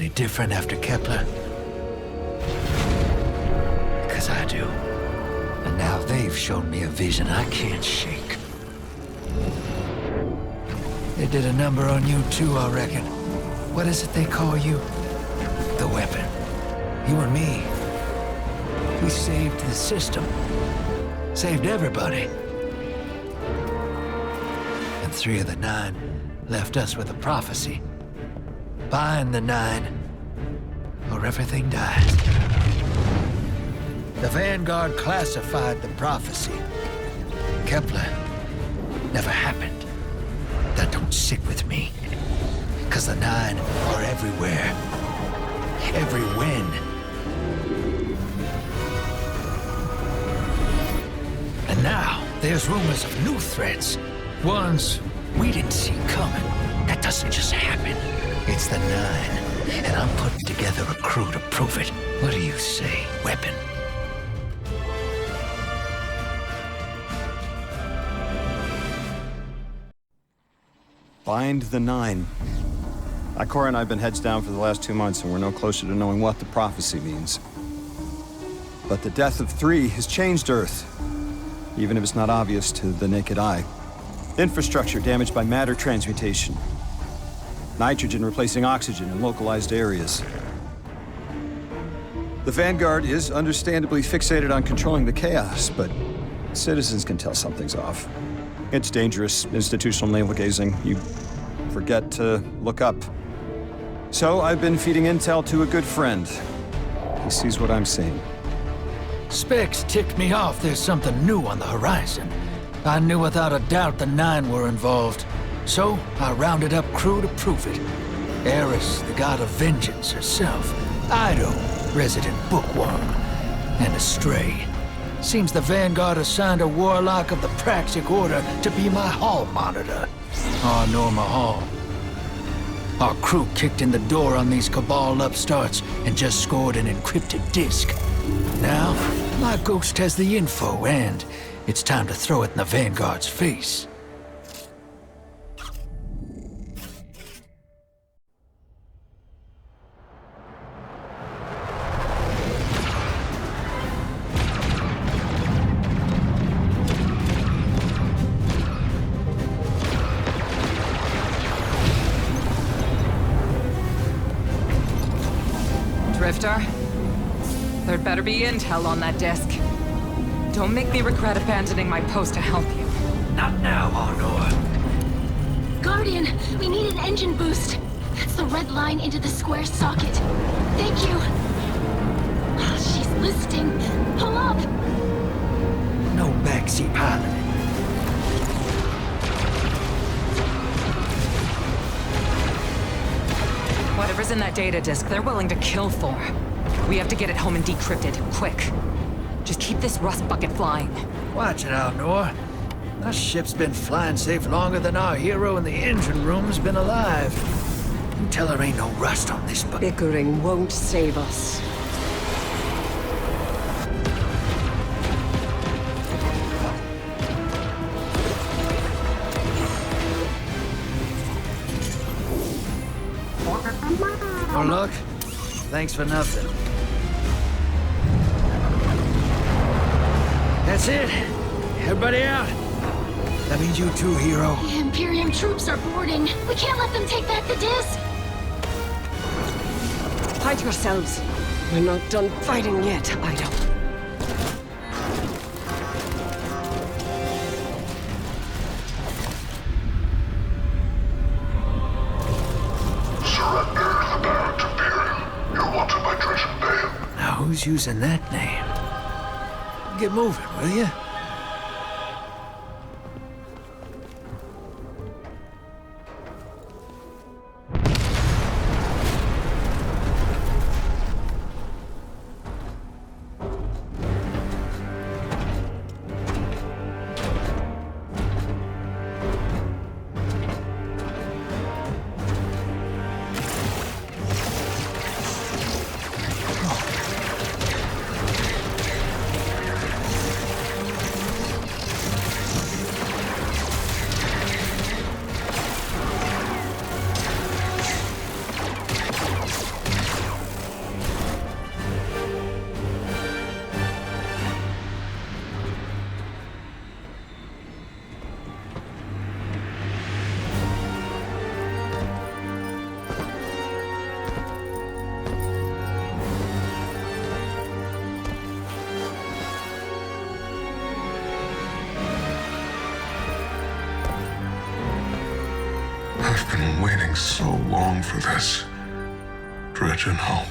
any different after Kepler? Because I do. And now they've shown me a vision I can't shake. They did a number on you too, I reckon. What is it they call you? The weapon. You and me. We saved the system. Saved everybody. And 3 of the 9 left us with a prophecy. Bind the 9, or everything dies. The Vanguard classified the prophecy. Kepler never happened. That don't sit with me. 'Cause the 9 are everywhere. Every when. And now, there's rumors of new threats. Ones we didn't see coming. That doesn't just happen. It's the 9, and I'm putting together a crew to prove it. What do you say, weapon? Bind the 9. Ikora and I have been heads down for the last 2 months, and we're no closer to knowing what the prophecy means. But the death of 3 has changed Earth, even if it's not obvious to the naked eye. Infrastructure damaged by matter transmutation. Nitrogen replacing oxygen in localized areas. The Vanguard is understandably fixated on controlling the chaos, but citizens can tell something's off. It's dangerous, institutional navel-gazing. You forget to look up. So I've been feeding intel to a good friend. He sees what I'm seeing. Specs ticked me off there's something new on the horizon. I knew without a doubt the 9 were involved. So I rounded up crew to prove it. Eris, the god of vengeance herself. Ido, resident bookworm. And Astray. Seems the Vanguard assigned a warlock of the Praxic Order to be my hall monitor. Our Norma Hall. Our crew kicked in the door on these Cabal upstarts and just scored an encrypted disk. Now, my ghost has the info, and it's time to throw it in the Vanguard's face. Drifter, there'd better be intel on that disk. Don't make me regret abandoning my post to help you. Not now, Honor. Guardian, we need an engine boost. That's the red line into the square socket. Thank you. Oh, she's listing. Pull up. No backseat piloting. Whatever's in that data disk, they're willing to kill for. We have to get it home and decrypt it, quick. Just keep this rust bucket flying. Watch it, Alnor. That ship's been flying safe longer than our hero in the engine room's been alive. You tell her ain't no rust on this bucket. Bickering won't save us. Oh, look. Thanks for nothing. That's it. Everybody out. That means you too, hero. The Imperium troops are boarding. We can't let them take back the disc. Hide yourselves. We're not done fighting yet, Ido. Who's using that name? Get moving, will you? been waiting so long for this. Dredge and hope.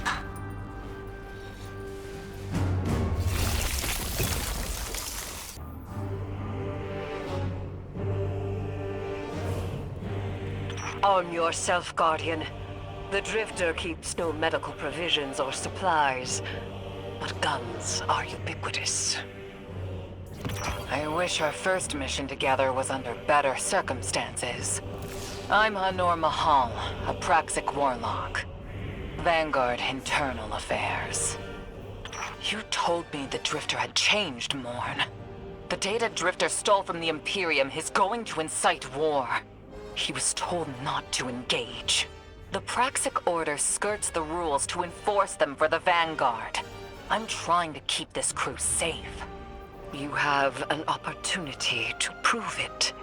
Arm yourself, Guardian. The Drifter keeps no medical provisions or supplies, but guns are ubiquitous. I wish our first mission together was under better circumstances. I'm Hanor Mahal, a Praxic warlock. Vanguard Internal Affairs. You told me the Drifter had changed, Morn. The data Drifter stole from the Imperium is going to incite war. He was told not to engage. The Praxic Order skirts the rules to enforce them for the Vanguard. I'm trying to keep this crew safe. You have an opportunity to prove it.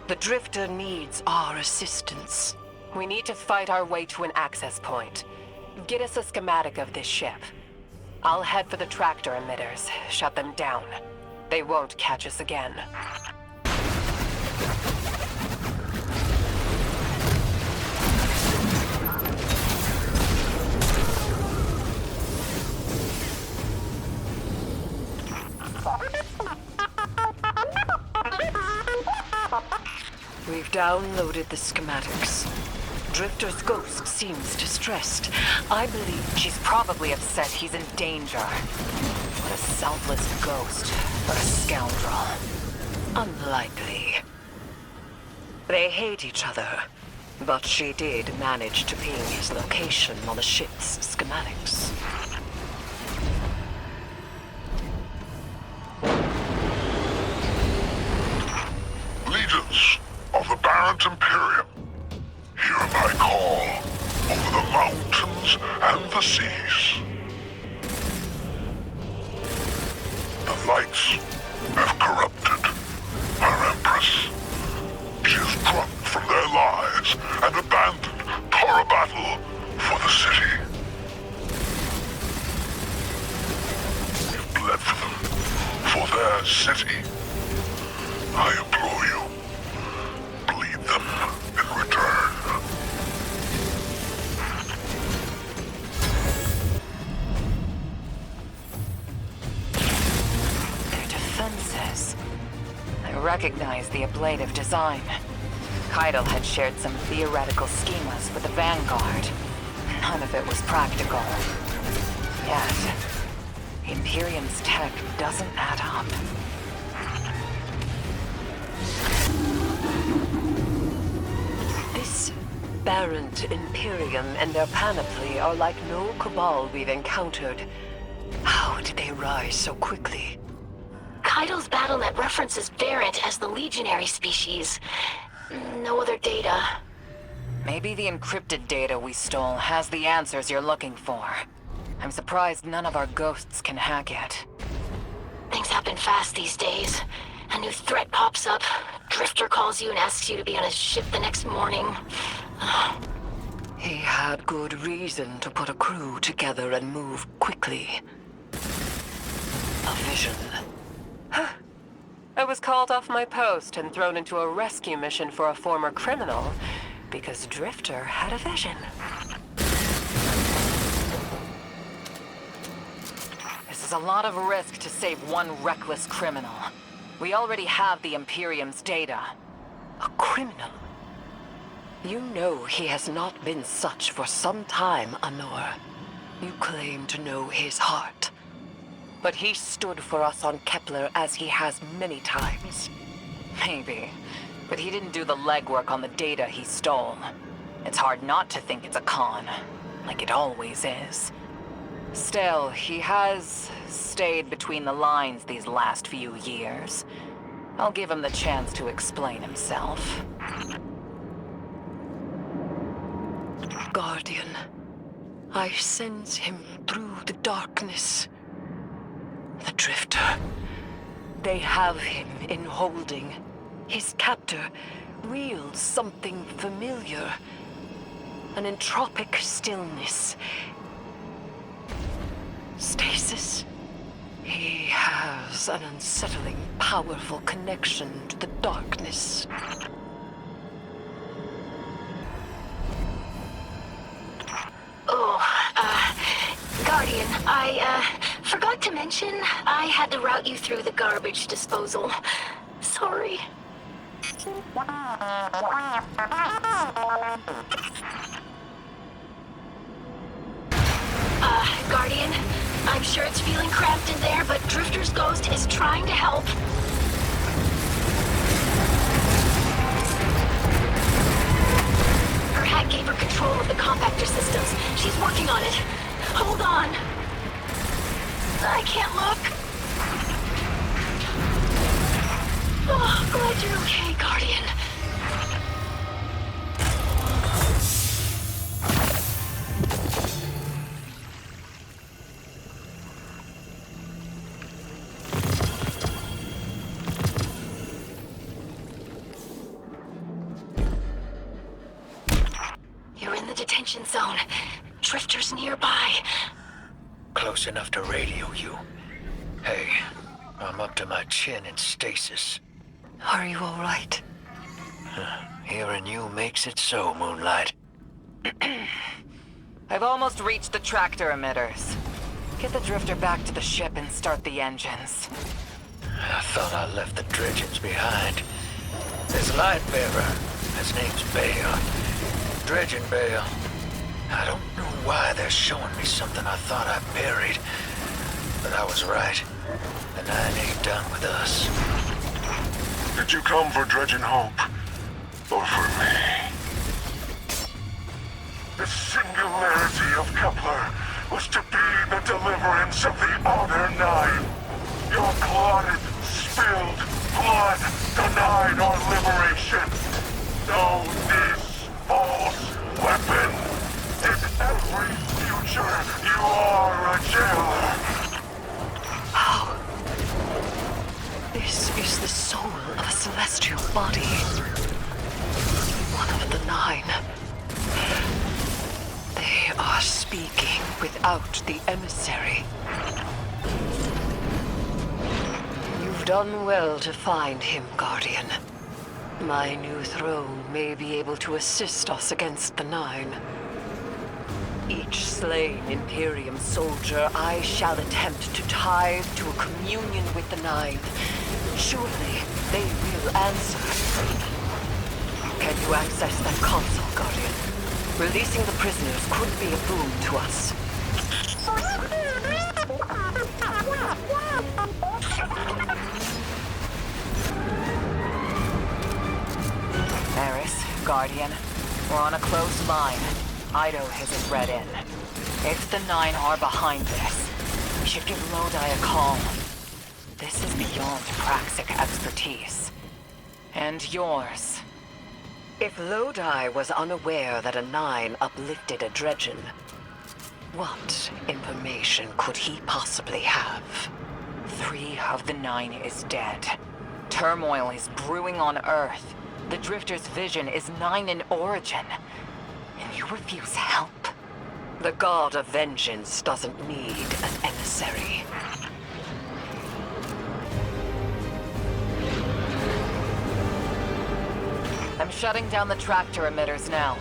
The Drifter needs our assistance. We need to fight our way to an access point. Get us a schematic of this ship. I'll head for the tractor emitters, shut them down. They won't catch us again. We've downloaded the schematics. Drifter's ghost seems distressed. I believe she's probably upset he's in danger. What a selfless ghost. What a scoundrel. Unlikely. They hate each other, but she did manage to ping his location on the ship's schematics. Legions of the Barrent Imperium, hear my call over the mountains and the seas. The lights have corrupted our Empress. She is drunk from their lies and abandoned Torah battle for the city. We've bled for them, for their city. I implore you, bleed them in return. Their defenses. I recognize the ablative design. Keitel had shared some theoretical schemas with the Vanguard. None of it was practical. Yet, Imperium's tech doesn't add up. This Barrent Imperium and their panoply are like no Cabal we've encountered. How did they rise so quickly? Keitel's BattleNet references Barrent as the legionary species. No other data. Maybe the encrypted data we stole has the answers you're looking for. I'm surprised none of our ghosts can hack it. Things happen fast these days. A new threat pops up. Drifter calls you and asks you to be on his ship the next morning. He had good reason to put a crew together and move quickly. A vision. I was called off my post and thrown into a rescue mission for a former criminal because Drifter had a vision. This is a lot of risk to save one reckless criminal. We already have the Imperium's data. A criminal? You know he has not been such for some time, Hanor. You claim to know his heart. But he stood for us on Kepler as he has many times. Maybe, but he didn't do the legwork on the data he stole. It's hard not to think it's a con, like it always is. Still, he has stayed between the lines these last few years. I'll give him the chance to explain himself. Guardian, I sense him through the darkness. The Drifter. They have him in holding. His captor wields something familiar. An entropic stillness. Stasis. He has an unsettling, powerful connection to the darkness. Guardian, I forgot to mention I had to route you through the garbage disposal. Sorry. Guardian, I'm sure it's feeling cramped in there, but Drifter's ghost is trying to help. Her hack gave her control of the compactor systems. She's working on it. Hold on. I can't look. Oh, glad you're okay, Guardian. You're in the detention zone. Drifter's nearby. Close enough to radio you. Hey, I'm up to my chin in stasis. Are you all right? Hearing you makes it so, Moonlight. I've almost reached the tractor emitters. Get the drifter back to the ship and start the engines. I thought I left the dredgings behind. This light bearer, his name's Bale. Dredging Bale. I don't know why they're showing me something I thought I buried. But I was right. The Nine ain't done with us. Did you come for Dredging Hope? Or for me? The singularity of Kepler was to be the deliverance of the other Nine. Your clotted, spilled blood denied our liberation. Know this false weapon. In every future, you are a jailer. How? This is the soul of a celestial body. One of the Nine. They are speaking without the emissary. You've done well to find him, Guardian. My new throne may be able to assist us against the Nine. Each slain Imperium soldier I shall attempt to tie to a communion with the Nine. Surely they will answer. Can you access that console, Guardian? Releasing the prisoners could be a boon to us. Eris, Guardian, we're on a close line. Ido hasn't read in. If the Nine are behind this, we should give Lodi a call. This is beyond Praxic expertise. And yours. If Lodi was unaware that a Nine uplifted a Dredgen, what information could he possibly have? 3 of the 9 is dead. Turmoil is brewing on Earth. The Drifter's vision is 9 in origin. And you refuse help? The God of Vengeance doesn't need an emissary. I'm shutting down the tractor emitters now.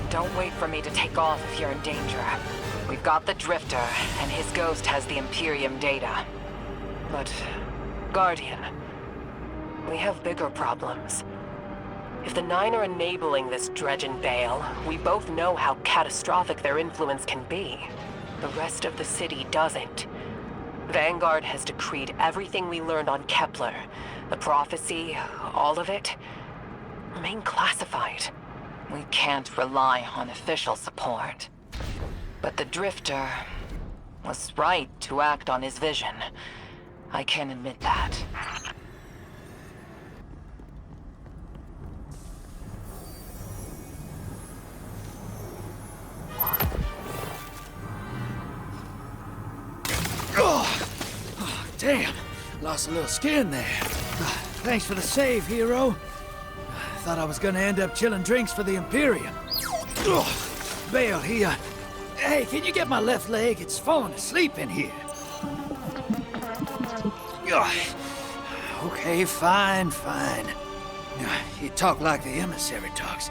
Don't wait for me to take off if you're in danger. We've got the Drifter, and his ghost has the Imperium data. But, Guardian, we have bigger problems. If the 9 are enabling this Dredgen Bale, we both know how catastrophic their influence can be. The rest of the city doesn't. Vanguard has decreed everything we learned on Kepler, the prophecy, all of it, remain classified. We can't rely on official support. But the Drifter was right to act on his vision. I can admit that. Oh, damn. Lost a little skin there. Thanks for the save, hero. Thought I was gonna end up chilling drinks for the Imperium. Bale, hey, can you get my left leg? It's falling asleep in here. Okay, fine. You talk like the emissary talks.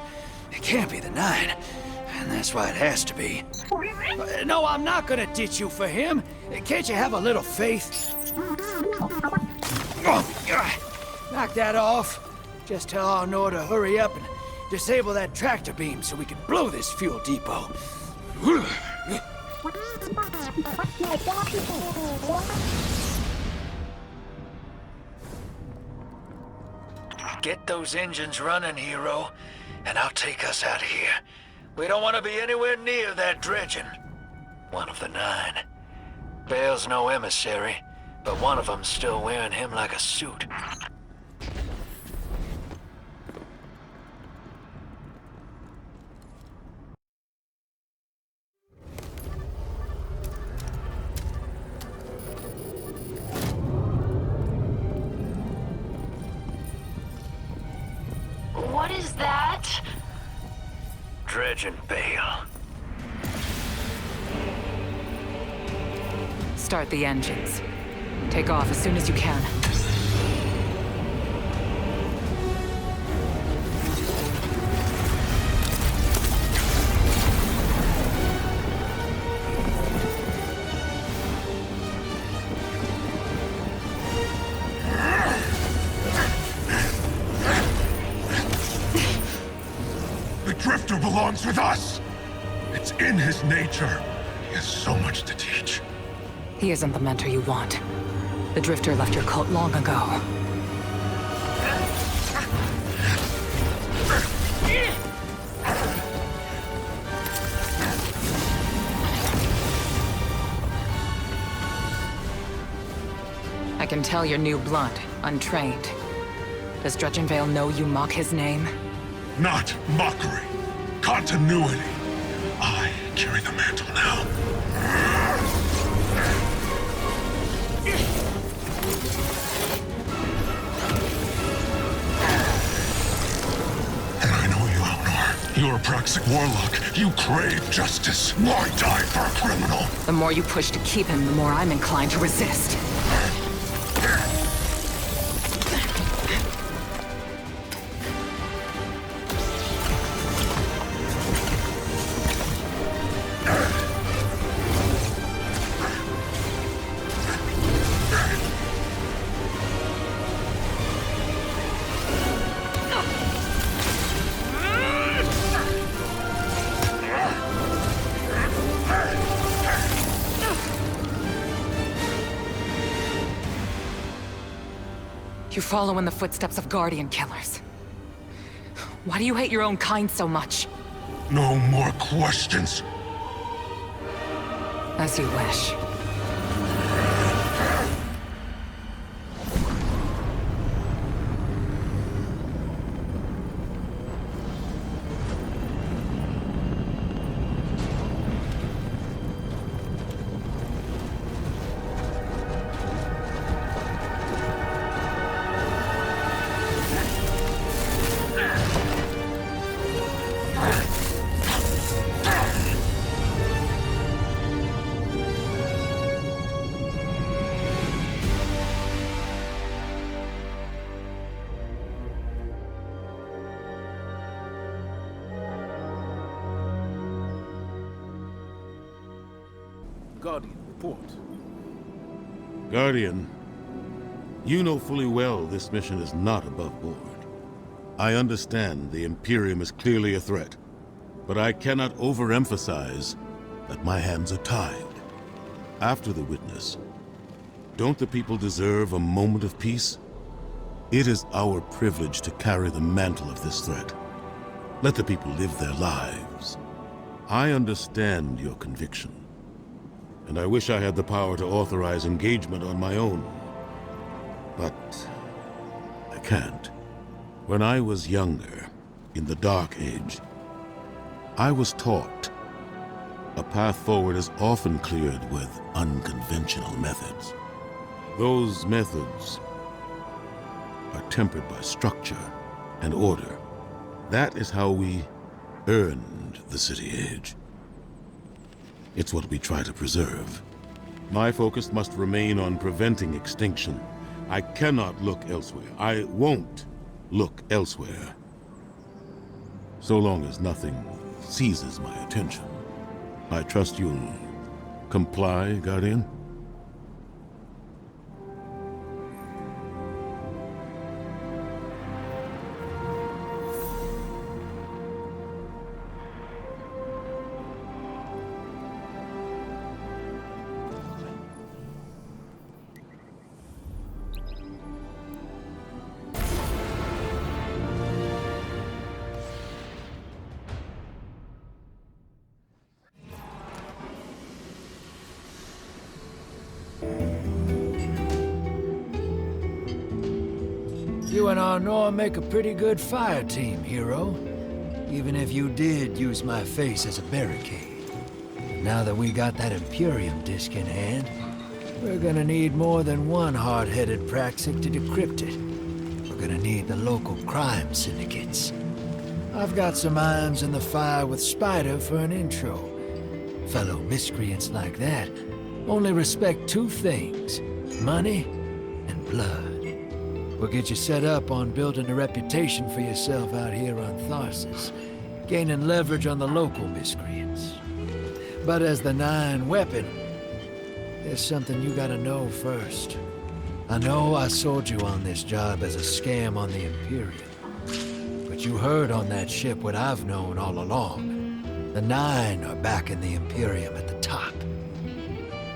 It can't be the 9. That's why it has to be. No, I'm not gonna ditch you for him. Can't you have a little faith? Knock that off. Just tell Arnor to hurry up and disable that tractor beam so we can blow this fuel depot. Get those engines running, hero, and I'll take us out of here. We don't want to be anywhere near that dredging. One of the 9. Bale's no emissary, but one of them's still wearing him like a suit. What is that? Dredging Bale. Start the engines. Take off as soon as you can. The Drifter belongs with us! It's in his nature. He has so much to teach. He isn't the mentor you want. The Drifter left your cult long ago. I can tell you're new blood, untrained. Does Dredgenvale know you mock his name? Not mockery. Continuity. I carry the mantle now. And I know you, Alnor. You're a Praxic warlock. You crave justice. Why die for a criminal? The more you push to keep him, the more I'm inclined to resist. You follow in the footsteps of Guardian killers. Why do you hate your own kind so much? No more questions. As you wish. Guardian, report. Guardian, you know fully well this mission is not above board. I understand the Imperium is clearly a threat, but I cannot overemphasize that my hands are tied. After the witness, don't the people deserve a moment of peace? It is our privilege to carry the mantle of this threat. Let the people live their lives. I understand your conviction, and I wish I had the power to authorize engagement on my own. But I can't. When I was younger, in the Dark Age, I was taught a path forward is often cleared with unconventional methods. Those methods are tempered by structure and order. That is how we earned the City Age. It's what we try to preserve. My focus must remain on preventing extinction. I cannot look elsewhere. I won't look elsewhere. So long as nothing seizes my attention. I trust you'll comply, Guardian? You and Arnor make a pretty good fire team, hero. Even if you did use my face as a barricade. Now that we got that Imperium disk in hand, we're gonna need more than one hard-headed Praxic to decrypt it. We're gonna need the local crime syndicates. I've got some irons in the fire with Spider for an intro. Fellow miscreants like that only respect two things: money and blood. We'll get you set up on building a reputation for yourself out here on Tharsis, gaining leverage on the local miscreants. But as the Nine weapon, there's something you gotta know first. I know I sold you on this job as a scam on the Imperium, but you heard on that ship what I've known all along. The Nine are backing the Imperium at the top.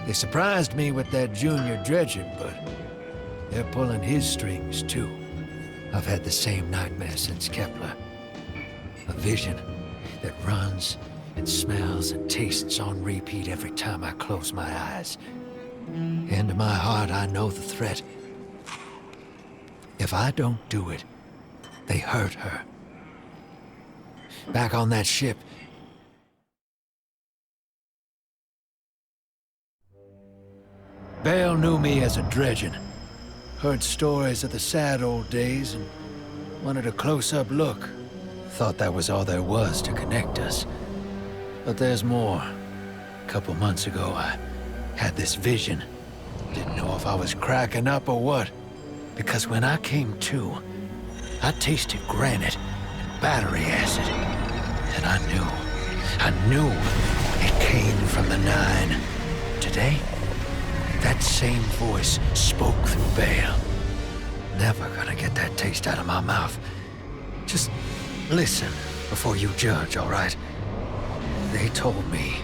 They surprised me with that junior dredger, but they're pulling his strings, too. I've had the same nightmare since Kepler. A vision that runs and smells and tastes on repeat every time I close my eyes. In my heart, I know the threat. If I don't do it, they hurt her. Back on that ship, Bale knew me as a dredgen. Heard stories of the sad old days and wanted a close-up look. Thought that was all there was to connect us. But there's more. A couple months ago, I had this vision. Didn't know if I was cracking up or what. Because when I came to, I tasted granite and battery acid. And I knew it came from the Nine. Today, that same voice spoke through Bale. Never gonna get that taste out of my mouth. Just listen before you judge, all right? They told me.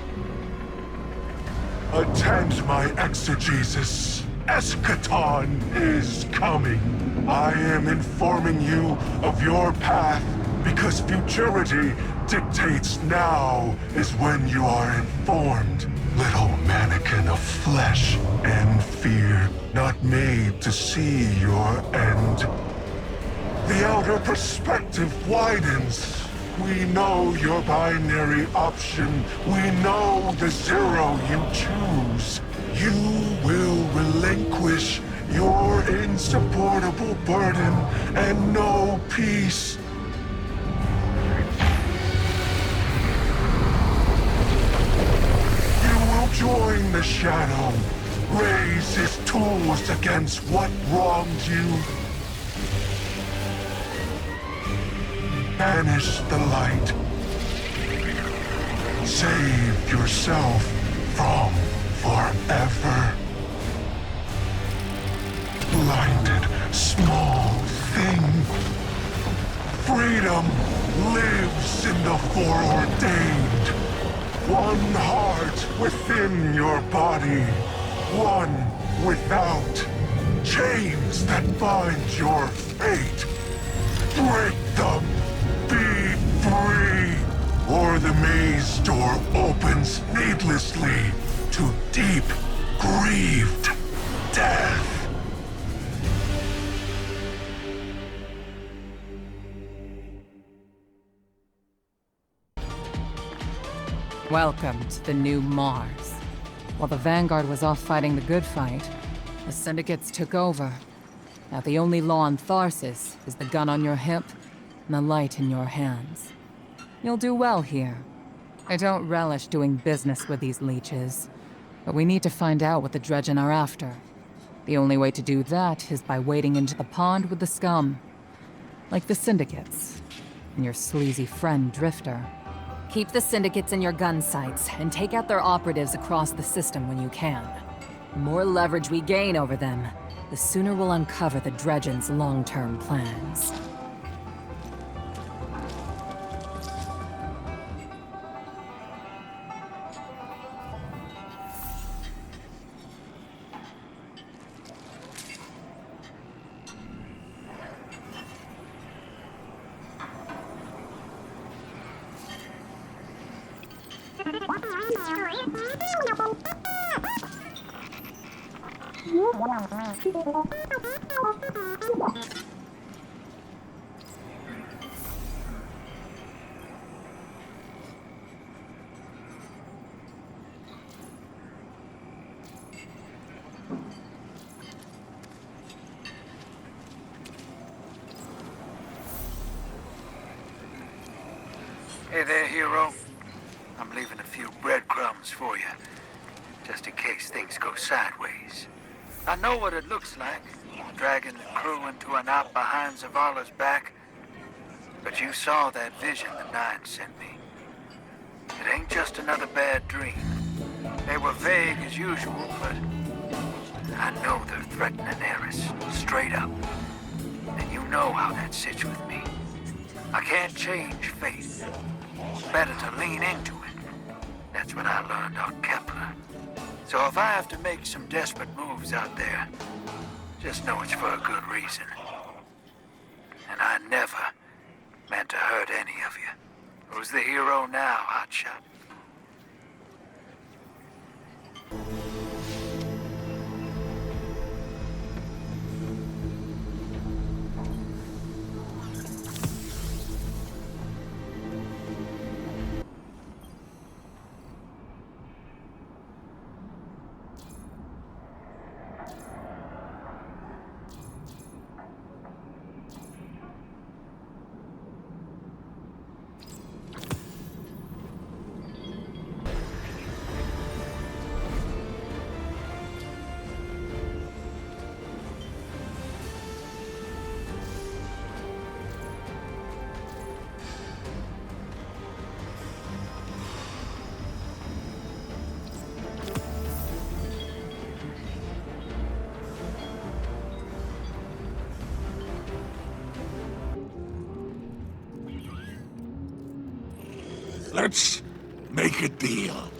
Attend my exegesis. Eschaton is coming. I am informing you of your path because futurity dictates now is when you are informed. Little mannequin of flesh and fear, not made to see your end. The outer perspective widens. We know your binary option. We know the zero you choose. You will relinquish your insupportable burden and know peace. Join the Shadow. Raise his tools against what wronged you. Banish the light. Save yourself from forever. Blinded, small thing. Freedom lives in the foreordained. One heart within your body, one without. Chains that bind your fate. Break them. Be free. Or the maze door opens needlessly to deep, grieved death. Welcome to the new Mars. While the Vanguard was off fighting the good fight, the Syndicates took over. Now the only law on Tharsis is the gun on your hip and the light in your hands. You'll do well here. I don't relish doing business with these leeches, but we need to find out what the Dredgen are after. The only way to do that is by wading into the pond with the scum. Like the Syndicates, and your sleazy friend Drifter. Keep the syndicates in your gun sights, and take out their operatives across the system when you can. The more leverage we gain over them, the sooner we'll uncover the Dredgen's long-term plans. Hey there, hero. I'm leaving a few breadcrumbs for you, just in case things go sideways. I know what it looks like, dragging the crew into an op behind Zavala's back. But you saw that vision the Nine sent me. It ain't just another bad dream. They were vague as usual, but I know they're threatening Eris, straight up. And you know how that sits with me. I can't change fate. Better to lean into it. That's what I learned on Kepler. So if I have to make some desperate moves out there, just know it's for a good reason. And I never meant to hurt any of you. Who's the hero now, Hotshot? Let's make a deal.